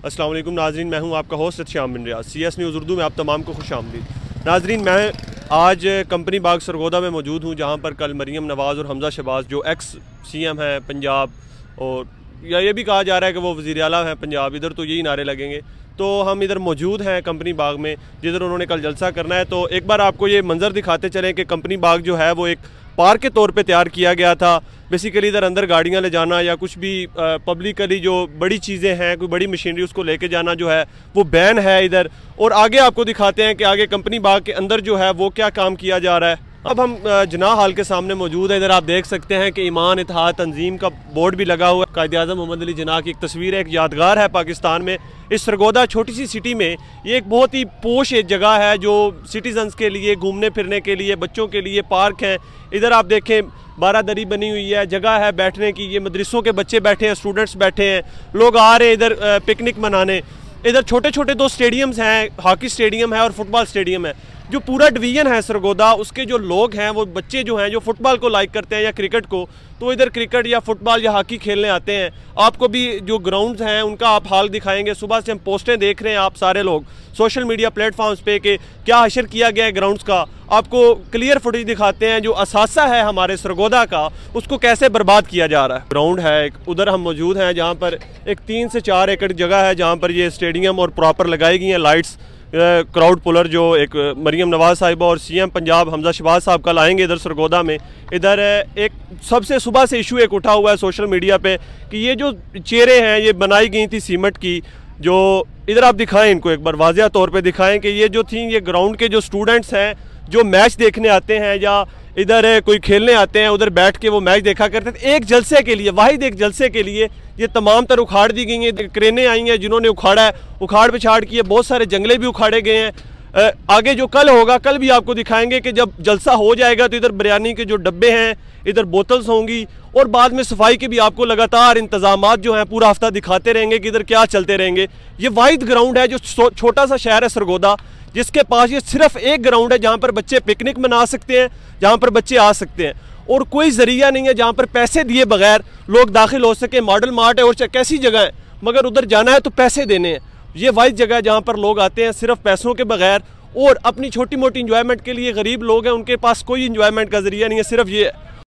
अस्सलाम वालेकुम नाजरीन, मैं हूं आपका होस्ट श्याम बिन रियाज। CS न्यूज़ उर्दू में आप तमाम को खुश आमदीद। नाजरीन, मैं आज कंपनी बाग सरगोदा में मौजूद हूं, जहां पर कल मरीम नवाज़ और हमजा शहबाज जो एक्स CM हैं पंजाब, और या ये भी कहा जा रहा है कि वो वज़ीर आला हैं पंजाब, इधर तो यही नारे लगेंगे। तो हम इधर मौजूद हैं कंपनी बाग में, जिधर उन्होंने कल जलसा करना है। तो एक बार आपको ये मंजर दिखाते चलें कि कंपनी बाग जो है वो एक पार्क के तौर पे तैयार किया गया था। बेसिकली इधर अंदर गाड़ियां ले जाना या कुछ भी पब्लिकली जो बड़ी चीज़ें हैं, कोई बड़ी मशीनरी, उसको लेके जाना जो है वो बैन है इधर। और आगे आपको दिखाते हैं कि आगे कंपनी बाग के अंदर जो है वो क्या काम किया जा रहा है। अब हम जिनाह हाल के सामने मौजूद है। इधर आप देख सकते हैं कि ईमान इत्तेहाद तंजीम का बोर्ड भी लगा हुआ है। कायद-ए-आज़म मोहम्मद अली जिनाह की एक तस्वीर है, एक यादगार है पाकिस्तान में। इस सरगोदा छोटी सी सिटी में ये एक बहुत ही पोश जगह है जो सिटीजन्स के लिए घूमने फिरने के लिए, बच्चों के लिए पार्क है। इधर आप देखें बारादरी बनी हुई है, जगह है बैठने की। ये मदरसों के बच्चे बैठे हैं, स्टूडेंट्स बैठे हैं, लोग आ रहे हैं इधर पिकनिक मनाने। इधर छोटे छोटे 2 स्टेडियम्स हैं, हॉकी स्टेडियम है और फुटबॉल स्टेडियम है। जो पूरा डिवीज़न है सरगोदा, उसके जो लोग हैं, वो बच्चे जो हैं जो फुटबॉल को लाइक करते हैं या क्रिकेट को, तो इधर क्रिकेट या फुटबॉल या हॉकी खेलने आते हैं। आपको भी जो ग्राउंड्स हैं उनका आप हाल दिखाएंगे। सुबह से हम पोस्टें देख रहे हैं, आप सारे लोग सोशल मीडिया प्लेटफॉर्म्स पे कि क्या हशर किया गया है ग्राउंड्स का। आपको क्लियर फुटेज दिखाते हैं जो असासा है हमारे सरगोदा का, उसको कैसे बर्बाद किया जा रहा है। ग्राउंड है एक, उधर हम मौजूद हैं जहाँ पर एक 3 से 4 एकड़ जगह है जहाँ पर ये स्टेडियम और प्रॉपर लगाई गई हैं लाइट्स। क्राउड पुलर जो एक मरीम नवाज़ साहिबा और CM पंजाब हमजा शहबाज साहब कल आएंगे इधर सरगोदा में। इधर एक सबसे सुबह से इशू एक उठा हुआ है सोशल मीडिया पे कि ये जो चेयरें हैं ये बनाई गई थी सीमेंट की। जो इधर आप दिखाएं, इनको एक बार वाज़िया तौर पे दिखाएं कि ये जो थी, ये ग्राउंड के जो स्टूडेंट्स हैं जो मैच देखने आते हैं या इधर कोई खेलने आते हैं, उधर बैठ के वो मैच देखा करते थे। एक जलसे के लिए, वाहिद एक जलसे के लिए ये तमाम तर उखाड़ दी गई हैं। क्रेनें आई हैं जिन्होंने उखाड़ा है, उखाड़ पिछाड़ की है। बहुत सारे जंगले भी उखाड़े गए हैं। आगे जो कल होगा, कल भी आपको दिखाएंगे कि जब जलसा हो जाएगा तो इधर बिरयानी के जो डब्बे हैं, इधर बोतल्स होंगी, और बाद में सफाई के भी आपको लगातार इंतजामात जो हैं पूरा हफ्ता दिखाते रहेंगे कि इधर क्या चलते रहेंगे। ये वाहिद ग्राउंड है जो छोटा सा शहर है सरगोदा, जिसके पास ये सिर्फ एक ग्राउंड है जहाँ पर बच्चे पिकनिक मना सकते हैं, जहाँ पर बच्चे आ सकते हैं, और कोई जरिया नहीं है जहाँ पर पैसे दिए बगैर लोग दाखिल हो सके। मॉडल मार्ट है और कैसी जगह है, मगर उधर जाना है तो पैसे देने हैं। ये वाइज जगह है जहाँ पर लोग आते हैं सिर्फ पैसों के बगैर और अपनी छोटी मोटी इंजॉयमेंट के लिए। गरीब लोग हैं, उनके पास कोई इंजॉयमेंट का जरिया नहीं है, सिर्फ ये